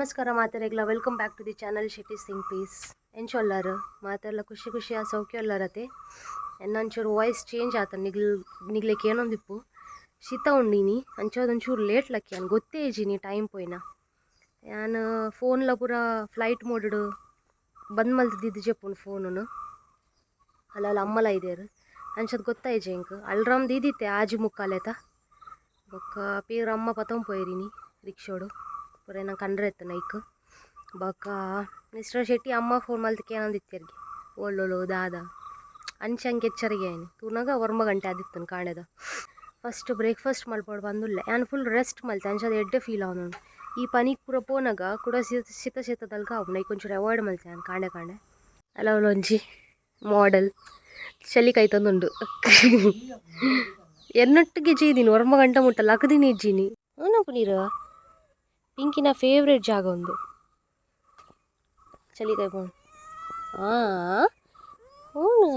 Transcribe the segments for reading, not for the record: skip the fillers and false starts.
ನಮಸ್ಕಾರ ಮಾತೆರೆಗ್ಲ welcome back to the channel Shetty's thinkpiece ಎಂಚೊಲ್ಲರು ಮಾತೆರ್ಲ ಖುಷಿ ಖುಷಿಯ ಸೌಖ್ಯ ಒಲ್ಲರತೆ ಎನ್ನಂಚೂರು ವಾಯ್ಸ್ ಚೇಂಜ್ ಆತ ನಿಗ್ಲಿಕ್ಕೆ ಏನೊಂದಿಪ್ಪು ಶೀತ ಉಂಡಿನಿ ಅಂಚೋದೊಂಚೂರು ಲೇಟ್ ಲಕ್ಕಿ ನಾನು ಗೊತ್ತೇ ಇಜೀನಿ ಟೈಮ್ ಪೋಯ್ನ ನಾನು ಫೋನ್ಲ ಪೂರ ಫ್ಲೈಟ್ ಮೋಡ್ ಬಂದ್ ಮಲ್ತಿದ್ದು ಜಪ್ಪುನು ಫೋನು ಅಲ್ಲ ಅಮ್ಮಲ ಇದೇರು ಅಂಚದು ಗೊತ್ತಾಯ್ಜೆ ಇಂಕ್ ಅಲ್ರಾಮ್ ದೀದಿತ್ತೆ ಆಜಿ ಮುಕ್ಕಾಲೆತ ಬೊಕ್ಕ ಪೇರು ಅಮ್ಮ ಪತಂ ಪೋಯಿರಿನಿ ರಿಕ್ಷೋಡು ಪೂರ ನಂಗೆ ಕಂಡ್ರೆ ಇತ್ತು ನೈಕ್ ಬೊಕ್ಕ ಮಿಸ್ಟರ್ ಶೆಟ್ಟಿ ಅಮ್ಮ ಫೋನ್ ಮಲ್ತಕ್ಕೆ ಏನಂದಿತ್ತರ್ಗಿ ಒಳ್ಳೊಳು ದಾದ ಅಂಚಂಗೆ ಎಚ್ಚರಿಗೆ ಏನು ತೂನಾಗ ವರ್ಮ ಗಂಟೆ ಆದಿತ್ತು ಕಾಣೆದ ಫಸ್ಟ್ ಬ್ರೇಕ್ಫಾಸ್ಟ್ ಮಲ್ಪೋಡು ಬಂದುಲ್ಲೆ ನಾನು ಫುಲ್ ರೆಸ್ಟ್ ಮಲ್ತೆ ಅಂಚದ ಎಡ್ಡೆ ಫೀಲ್ ಅವನು ಈ ಪನಿಗೆ ಪೂರ ಪೋನಾಗ ಕೂಡ ಶೀತದಲ್ಗ ಅವು ನೈಕ್ ಒಂಚೂರು ಅವಾಯ್ಡ್ ಮಲ್ತೆ ನಾನು ಕಾಣೆ ಅಲ್ಲ ಒಂಜಿ ಮಾಡೆಲ್ ಚಳಿ ಕೈತಂದುಂಡು ಎನ್ನೊಟ್ಟಿಗೆ ಜೀದೀನಿ ವರ್ಮ ಗಂಟೆ ಮುಟ್ಟಲ್ಲ ಅಕದಿನಿ ಇಜ್ಜೀನಿ ಏನಪ್ಪ ನೀರು ಪಿಂಕಿನ ಫೇವ್ರೇಟ್ ಜಾಗ ಒಂದು ಚಳಿ ಕೈ ಪೋಣು ಹೂನಾ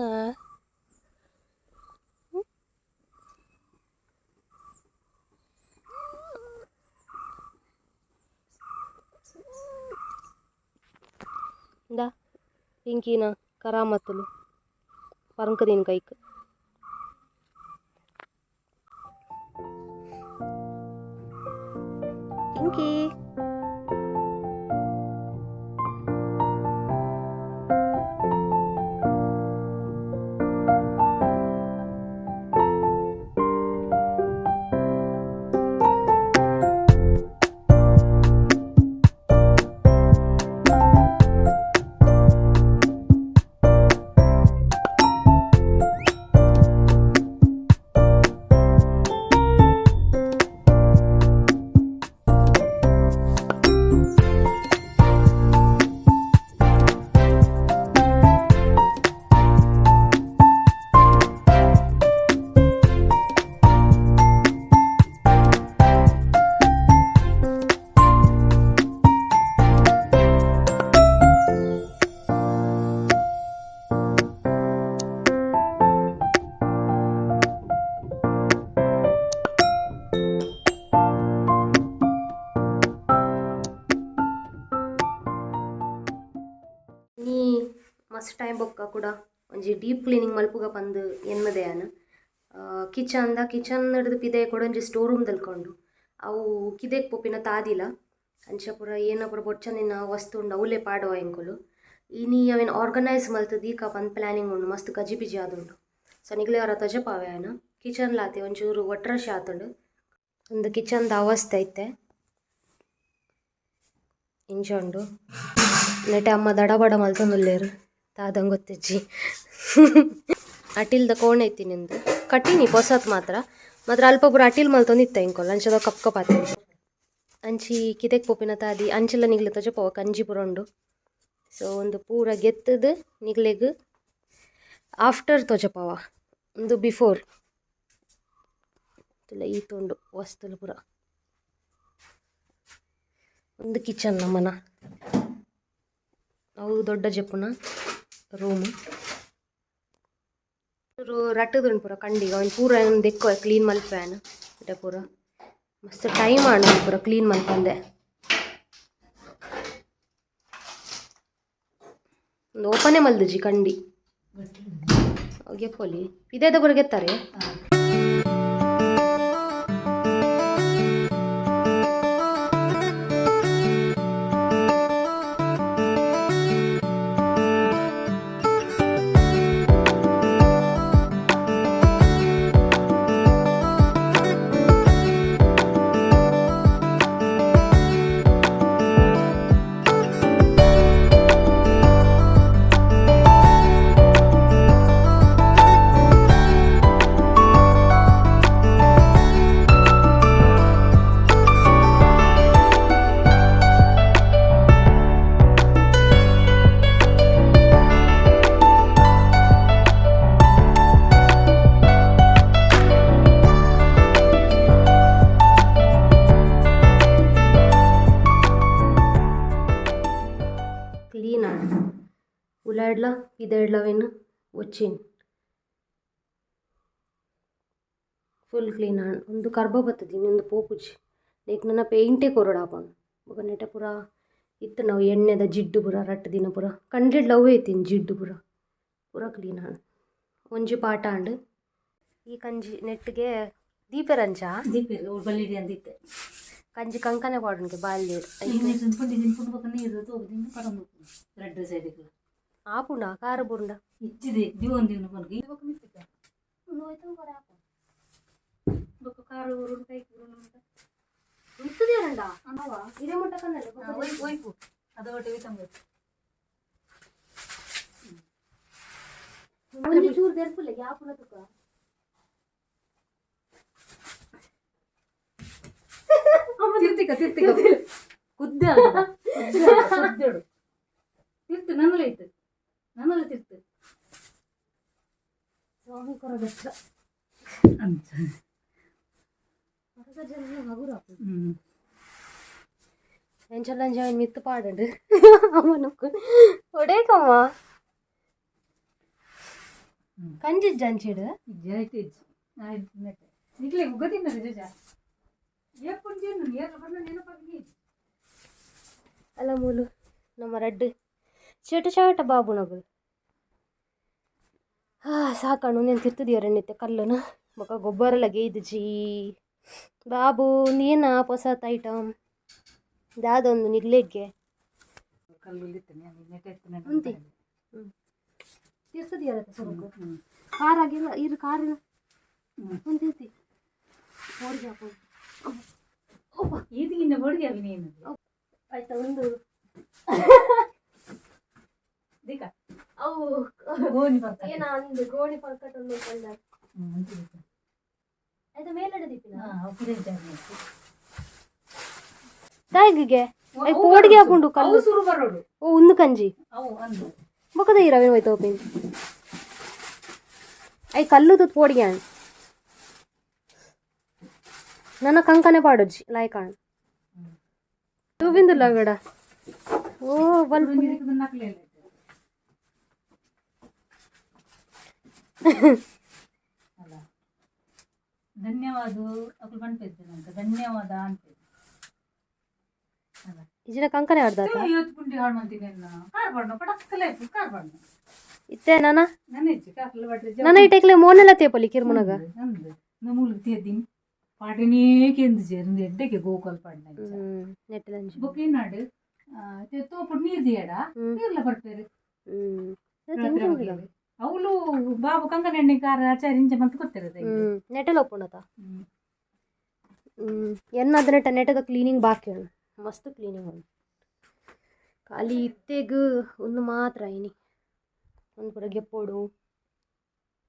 ಇಂದ ಪಿಂಕಿನ ಕರಾಮತ್ತಲು ಪರಂಕದೀನ ಕೈಕ್ ಪಿಂಕಿ ಮಸ್ತ್ ಟೈಮ್ ಬೊಕ್ಕ ಕೂಡ ಒಂಜಿ ಡೀಪ್ ಕ್ಲೀನಿಂಗ್ ಮಲ್ಪುಗ ಪಂದು ಎನ್ನದೆ ನಾನು ಕಿಚನ್ ಹಿಡಿದು ಪಿದೆ ಕೂಡ ಒಂಜಿ ಸ್ಟೋರ್ ರೂಮ್ ತಲ್ಕೊಂಡು ಅವು ಕಿದೆಕ್ ಪೊಪ್ಪಿನ ತಾದಿಲ ಅಂಚ ಪೂರ ಏನ ಪೂರ ಬೊಚ್ಚಂದಿನ ವಸ್ತು ಉಂಡು ಅವಲೇ ಪಾಡುವ ಎಂಕುಲು ಇನಿ ಅವೇನು ಆರ್ಗನೈಸ್ ಮಲ್ತದ ಈಗ ಪಂದ್ ಪ್ಲ್ಯಾನಿಂಗ್ ಉಂಡು ಮಸ್ತ್ ಗಜಿ ಬಿಜಿ ಆದುಂಡು ಸೊ ನಿಗ್ಲೆ ಅವರ ತಜಪಾವೆ ಆಯನ ಕಿಚನ್ ಲಾತೆ ಒಂಚೂರು ಒಟ್ರಶ್ ಆತುಂಡು ಒಂದು ಕಿಚನ್ದ ಅವಸ್ಥೆ ಐತೆ ಇಂಚುಂಡು ನೆಟ್ಟೆ ಅಮ್ಮ ದಡಬಡ ಮಲ್ತೊಂದುಲ್ಲೇರು ತಾದಂಗೆ ಗೊತ್ತಿಜ್ಜಿ ಅಟಿಲ್ದ ಕೋಣೆ ಐತಿ ನಿಂದು ಕಟ್ಟಿನಿ ಹೊಸತ್ ಮಾತ್ರ ಅಲ್ಪ ಪೂರ ಅಟಿಲ್ ಮಲ್ತೊಂದಿತ್ತ ಇಂಕೊಲ್ಲ ಅಂಚದ ಕಪ್ ಪಾತೆ ಅಂಚಿ ಕಿದೆಕ್ ಪೋಪಿನ ತಾದಿ ಅಂಚೆಲ್ಲ ನಿಗ್ಲೆ ತಜಪವ ಕಂಜಿ ಪೂರ ಉಂಡು ಸೊ ಒಂದು ಪೂರ ಗೆತ್ತದು ನಿಗ್ಲೆಗ್ ಆಫ್ಟರ್ ತೊಜಪವ ಒಂದು ಬಿಫೋರ್ ಈತುಂಡು ವಸ್ತುಲು ಪೂರ ಒಂದು ಕಿಚನ್ ನಮ್ಮನ ಅವು ದೊಡ್ಡ ಜಪ್ಪುನ ರೂಮ್ ರಟ್ಟದುಂಡು ಪೂರ ಕಂಡಿಗೆ ಅವನು ಪೂರ ದೆಕ್ಕೋ ಕ್ಲೀನ್ ಮಲ್ಪೇನು ಇಟ ಪೂರ ಮಸ್ತ್ ಟೈಮ್ ಆಂಡು ಪೂರ ಕ್ಲೀನ್ ಮಲ್ಪಂದೆ ಒಂದು ಓಪನೇ ಮಲ್ದಜಿ ಕಂಡಿ ಗೆಪ್ಪೊಲಿ ಇದೇದ ಪೂರ ಗೆತ್ತಾರೆ ಉಲಾಡ್ಲ ಇದೆಡ್ಲವೇನು ಒಚ್ಚಿನ್ ಫುಲ್ ಕ್ಲೀನ್ ಒಂದು ಕರ್ಬ ಬತ್ತದ ಇನ್ನೊಂದು ಪೋಪುಜಿ ಲೈಕ್ ನನ್ನ ಪೇಂಟೇ ಕೊರಡಾಪನ್ ಬೊಕ ನೆಟ ಪೂರ ಇತ್ತು ನಾವು ಎಣ್ಣೆದ ಜಿಡ್ಡು ಪುರ ರಟ್ಟು ದಿನ ಪುರ ಕಂಡ್ಲಿಡ್ ಲವ್ ಐತೀನಿ ಜಿಡ್ಡು ಪುರ ಪೂರ ಕ್ಲೀನ್ ಆಂಡ್ ಒಂಜಿ ಪಾಟ ಅಂಡು ಈ ಕಂಜಿ ನೆಟ್ಟಿಗೆ ದೀಪರಂಚ ಬಲ್ಲಿಡಿ ಅಂದಿತ್ತೆ ಕಂಜಿ ಕಂಕನೆ ಪಾಡುಂಟು ಬಾಲ್ಯ ರೆಡ್ ಸೈಡ್ ಆಪುಂಡ ಖಾರ ಬುಂಡ ಇಚ್ಚಿದೆ ದಿವನ್ ದಿವನ ಕೊನಗೆ ಖಾರ ಉರುಳು ಕೈ ಉರುಳು ಉಂಟ ಇತ್ತದೇರಂಡ ಇದೇ ಮುಟ್ಟ ಕನ್ನಡ ಒಯ್ಪು ಅದೊಟ್ಟೆ ವಿತಂಬ ಒಂದು ಚೂರು ತೆರ್ಪುಲ್ಲ ಯಾಪುನ ತುಕ ತಿರ್ತಿಕ ತಿರ್ತಿಕ ಕುದ್ದೆ ಕುದ್ದೆಡು ತಿರ್ತು ನನ್ನಲ್ಲ ಇತ್ತು ನನ್ನಲ್ಲ ತಿರ್ತು ಸ್ವಾಮಿ ಕೊರಗಚ್ಚ ಅಂತ ಎಂಚಲ್ಲ ಮಿತ್ತು ಪಾಡುಂಡು ಅವನಕ್ಕು ಒಡೇಕಮ್ಮ ಕಂಜಿಜ್ಜ ಅಂಚಿಡು ನಿಕ್ಲೆ ಉಗ್ಗದಿನ ಜಜ ಏಪುಂಜೇನು ಏರ್ಲ ಬಣ್ಣ ನೆನಪಾಗಿ ಅಲ್ಲ ಮೂಲು ನಮ್ಮ ರಡ್ಡು ಚಟ ಬಾಬುನಗಳು ಸಾಕಣ್ಣು నేను ತಿರ್ತಿದ್ಯಾರಣ್ಣಿತ್ತೆ ಕಲ್ಲುನ ಬೊಕ ಗೊಬ್ಬರ ಗೇಯ್ದುಜಿ ಬಾಬು ನೀನ ಹೊಸತ್ ಐಟಮ್ ದಾದೊಂದು ನಿಗ್ಲೆಗ್ಗೆ ಉಂತಿ ತಿರ್ತಿದ್ಯಾರತ್ತೆ ಸ್ವಲ್ಪ ಕಾರಾಗಿಲ್ಲ ಇರು ಕಾರಿನ ಉಂತಿ ಹೋಳಿಗೆ ಹಾಕೊಂಡು ಈದಿಗಿನ್ನ ಹೋಳಿಗೆ ಅವಿ ನೀನು ಆಯ್ತಾ ಒಂದು ದಿಕ್ಕ ಅವು ಗೋಣಿ ಬರ್ತಾರೆ ಏನ ಅಂದು ಗೋಣಿ ಪಲ್ಕಟ್ಟನ್ನು ಕಂಡ ಆಯ್ತಾ ಮೇಲಡೆ ದಿಪ್ಪಿನ ತಾಯಿಗೆ ಹೋಳಿಗೆ ಹಾಕೊಂಡು ಕಲ್ಲು ಶುರು ಬರೋಡು ಓ ಒಂದು ಕಂಜಿ ಅವು ಅಂದು ಬೊಕದ ಇರವೆ ಹೋಯ್ತು ಓಪಿನ್ ಐ ಕಲ್ಲು ತುತ್ ಹೋಳಿಗೆ ಅಣ್ಣ ನನ್ನ ಕಂಕನೆ ಪಾಡೋಜಿ ಲಾಯ್ಕಾಣ ತೂಬಿಂದು ಲಗಡ ಓ ಬಲ್ಪ್ ನಕ್ಲೆ ಅಲ್ಲ ಧನ್ಯವಾದ ಅಕಲ್ ಪಂಪೆದ್ದು ನಂತ ಧನ್ಯವಾದ ಅಂತ ಅಲ್ಲ ಇಜಿನ ಕಂಕನೆ ಆಡ್ದ ಇವತ್ತು ಪುಂಡಿ ಹಾಳು ಮಾಡ್ತೀನಿ ಕಾರ್ ಬಣ್ಣ ಪಡಕ್ಕಲೆ ಕಾರ್ ಬಣ್ಣ ಇತ್ತೆ ನಾನ ನನ್ನ ಹೆಚ್ಚು ಕಾಕಲು ಬಟ್ರೆ ನನ್ನ ಇಟೆಕ್ಲೆ ಮೋನೆಲ್ಲ ತೇಪಲಿ ಕಿರ್ಮುನಗ ಅಂದು ನಮೂಲು ತೀರ್ದಿನಿ ಪಾಟಿನೇ ಕೆಂದು ಸೇರಿ ಎಡ್ಡೆಗೆ ಗೋಕಲ್ ಪಡ್ನ ನೆಟ್ಟಲಂಜಿ ಬೊಕ್ಕೆ ನಾಡು ತೋಪುಡು ನೀರು ದಿಯಡ ನೀರ್ಲ ಬರ್ಪೇರು ಅವಳು ಬಾಬು ಕಂಕನ ಎಣ್ಣೆ ಕಾರ ಆಚಾರ ಇಂಚ ಮಂತ್ ಗೊತ್ತಿರೋದು ನೆಟಲ್ ಒಪ್ಪುಣತ ಎನ್ನದ ನೆಟ್ಟ ನೆಟದ ಕ್ಲೀನಿಂಗ್ ಬಾಕಿ ಉಂಡು ಮಸ್ತ್ ಕ್ಲೀನಿಂಗ್ ಉಂಡು ಖಾಲಿ ಇತ್ತೆಗ್ ಒಂದು ಮಾತ್ರ ಇನಿ ಒಂದು ಪುರ ಗೆಪ್ಪೋಡು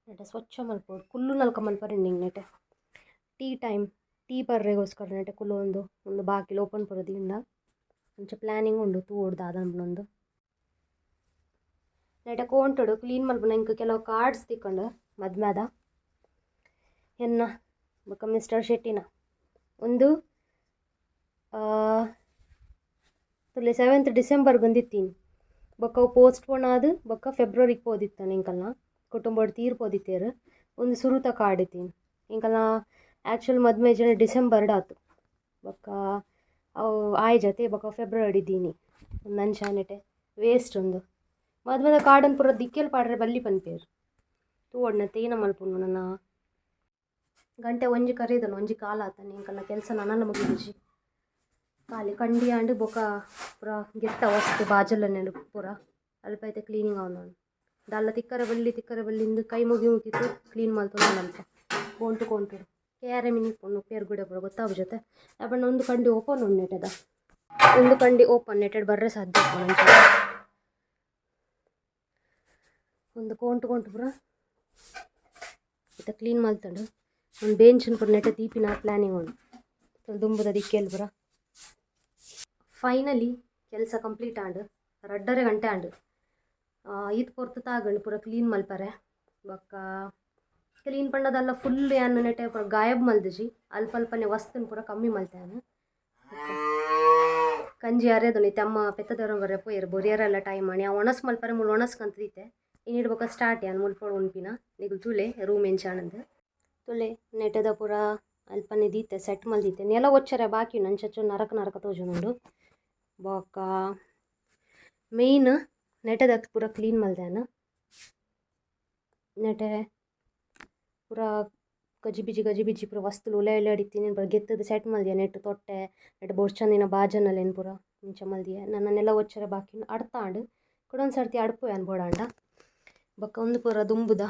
ನೆಟ ಸ್ವಚ್ಛ ಮಲ್ಪೋಡು ಕುಲ್ಲು ನಲ್ಕ ಮಲ್ಪರೆ ನೆಟೆ ಟೀ ಬರ್ರೆಗೋಸ್ಕರ ನೆಟೆ ಕುಲ್ಲು ಒಂದು ಬಾಕಿಲು ಓಪನ್ ಪುರದಿಂದ కొంచెం ಪ್ಲಾನಿಂಗ್ ಉಂಡು ತೂವೋಡು ದಾದಂಬುನೊಂದು ನೆಟ ಕೋಂಟೋಡು ಕ್ಲೀನ್ ಮಲ್ಪುನ ಇಂಕ ಕೆಲವು ಕಾರ್ಡ್ಸ್ ತಿಕ್ಕೊಂಡು ಮದ್ಮ್ಯಾದ ಎನ್ನ ಬೊಕ ಮಿಸ್ಟರ್ ಶೆಟ್ಟಿನ ಒಂದು ತುಲೆ 7th ಡಿಸೆಂಬರ್ಗೆ ಒಂದಿತ್ತೀನಿ ಬೊಕ್ಕ ಅವು ಪೋಸ್ಟ್ಪೋನ್ ಆದು ಬೊಕ್ಕ ಫೆಬ್ರವರಿಗೆ ಪೋದಿತ್ತಾನೆ ಇಂಕಲ್ನ ಕುಟುಂಬಡ್ ತೀರ್ ಪೋದಿತ್ತೇರು ಒಂದು ಸುರುತ ಕಾರ್ಡ್ ಇತ್ತೀನಿ ಇಂಕಲ್ನ ಆ್ಯಕ್ಚುಲ್ ಮದ್ಮೆ ಜನ ಡಿಸೆಂಬರ್ಡ್ ಆತು ಬೊಕ್ಕ ಅವು ಆಯ್ ಜೊತೆ ಬೊಕ್ಕ ಫೆಬ್ರವರಿ ಇದ್ದೀನಿ ಒಂದು ಅಂಚ ನೆಟೆ ವೇಸ್ಟ್ ಒಂದು ಮದ್ಮೆದ ಕಾರ್ಡನ್ ಪೂರ ದಿಕ್ಕೆಲ್ ಪಾಡ್ರೆ ಬಲ್ಲಿ ಪನ್ಪೇರು ತೂವಡ್ನ ತೇನ ಮಲ್ಪುಂಡು ನನ್ನ ಗಂಟೆ ಒಂಜಿ ಕರೀದನು ಒಂಜಿ ಕಾಲ ಆತನೆ ಇಂಕಲ್ನ ಕೆಲಸ ನನ್ನ ಮುಗಿದಿಜಿ ಖಾಲಿ ಕಂಡಿಯಾಂಡು ಬೊಕ ಪೂರ ಗೆತ್ತ ವಸ್ತು ಬಾಜಲನ್ನೆಡು ಪೂರ ಅಲ್ಪ ಐತೆ ಕ್ಲೀನಿಂಗ್ ಅವನು ದಾಲ್ಲ ತಿಕ್ಕರೆ ಬಲ್ಲಿಂದು ಕೈ ಮುಗಿತಿತ್ತು ಕ್ಲೀನ್ ಮಲ್ತು ಅಲ್ಪ ಕೊಂಟು ಕೇರೆ ಮಿನಿಪುಣ್ಣು ಪೇರ್ಗುಡೆ ಪೂರ ಗೊತ್ತಾಗ ಜೊತೆ ಯಾಪಣ್ಣ ಒಂದು ಕಂಡಿ ಓಪನ್ ಉಂಡು ನೆಟದ ಒಂದು ಕಂಡಿ ಓಪನ್ ನೆಟೆಡ್ ಬರ್ರೆ ಸಾಧ್ಯ ಒಂದು ಕೊಂಟು ಪೂರ ಮತ್ತೆ ಕ್ಲೀನ್ ಮಲ್ತಂಡು ಒಂದು ಬೆಂಚನ್ ಪೂರ ನೆಟೆ ದೀಪಿನ ಪ್ಲ್ಯಾನಿಂಗ್ ಉಂಡು ದುಂಬುದ ದಿಕ್ಕೆಲ್ ಪೂರ ಫೈನಲಿ ಕೆಲಸ ಕಂಪ್ಲೀಟ್ ಆಂಡು 2.5 ಗಂಟೆ ಆಂಡು ಈತ್ ಪೊರ್ತು ತಾಗಂಡು ಪೂರ ಕ್ಲೀನ್ ಮಲ್ಪರೆ ಬೊಕ್ಕ ಕ್ಲೀನ್ ಪಂಡದಲ್ಲ ಫುಲ್ ಯಾನ್ ನೆಟೆ ಪೂರ ಗಾಯಬ್ ಮಲ್ದಿಜಿ ಅಲ್ಪನೆ ವಸ್ತುನ್ ಪೂರ ಕಮ್ಮಿ ಮಲ್ತೇನೆ ಕಂಜಿ ಅರೆದು ತಮ್ಮ ಪೆತ್ತದವ್ರ ಬರ್ರೆ ಪೋಯರು ಬೊರಿಯರೆಲ್ಲ ಟೈಮ್ ಮಾಡಿ ಆ ಒಣಸ್ ಮಲ್ಪರೆ ಮುಳು ಒಣಸ್ಕಂತದೀತೆ ಇನ್ನಿಡ್ ಬೊಕ್ಕ ಸ್ಟಾರ್ಟ್ ಯಾನ್ ಮುಲ್ಪೋಡು ಉಣ್ಪಿನ ನಿಗು ತುಲೆ ರೂಮ್ ಎಂಚಾಣಂದು ತುಲೆ ನೆಟದ ಪೂರ ಅಲ್ಪನೆ ದೀತೆ ಸೆಟ್ ಮಲ್ದೀತೆ ನೆಲ ಒಚ್ಚರೆ ಬಾಕಿ ನಂಚು ನರಕ ತೋಜುನುಂಡು ಬೊಕ್ಕ ಮೇಯ್ನ್ ನೆಟದ ಪೂರ ಕ್ಲೀನ್ ಮಲ್ದೇನ ನೆಟೆ ಪೂರ ಗಜಿಬಿಜಿ ಪೂರ ವಸ್ತುಲು ಉಲೆ ಉಲೆ ಅಡಿತೀನಿ ಪೂರ ಗೆತ್ತದ ಸೆಟ್ ಮಲ್ದಿಯ ನೆಟ್ ತೊಟ್ಟೆ ನೆಟ್ ಬೋಡ್ಚಂದಿನ ಬಾಜನಲ್ಲೇನು ಪೂರ ಮುಂಚ ಮಲ್ದಿಯ ನನ್ನನ್ನೆಲ್ಲ ಒಚ್ಚರ ಬಾಕಿ ಅಡ್ತಾಂಡು ಕೊಡೊಂದು ಸರ್ತಿ ಅಡ್ಪು ಅನ್ಬೋಡಾಂಡ ಬೊಕ್ಕ ಒಂದು ಪೂರ ದುಂಬುದ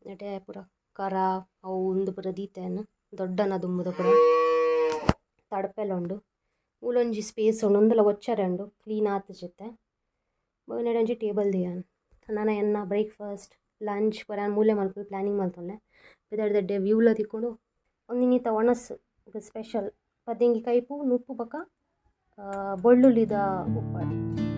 ನೆಟೆ ಪೂರ ಕರ ಅವು ಒಂದು ಪೂರ ದೀತೆಯನ್ನು ದೊಡ್ಡನ ದುಂಬುದ ಪೂರ ತಡಪೆಲ್ಲ ಉಂಡು ಮೂಲೊಂಜಿ ಸ್ಪೇಸ್ ಉಂಡು ಒಂದೆಲ್ಲ ಒಚ್ಚರೆ ಉಂಡು ಕ್ಲೀನ್ ಆತ ಜೊತೆ ನೆಡೊಂಜಿ ಟೇಬಲ್ ದಿಯಾನ್ ನನ್ನ ಎನ್ನ ಬ್ರೇಕ್ಫಾಸ್ಟ್ ಲಂಚ್ ಪೂರ ಮೂಲೆ ಮಲ್ಪುದು ಪ್ಲ್ಯಾನಿಂಗ್ ಮಲ್ತೊಂಡೆ ಬೆದಡ್ದೆ ವ್ಯೂಲ ತಿಕ್ಕೊಂಡು ಒಂದಿನೀತ ಒಣಸ್ ಸ್ಪೆಷಲ್ ಪದ್ದೆಂಗಿ ಕೈಪು ನುಪ್ಪು ಬೊಕ್ಕ ಬೊಳ್ಳುಳ್ಳಿದ ಉಪ್ಪಾಡು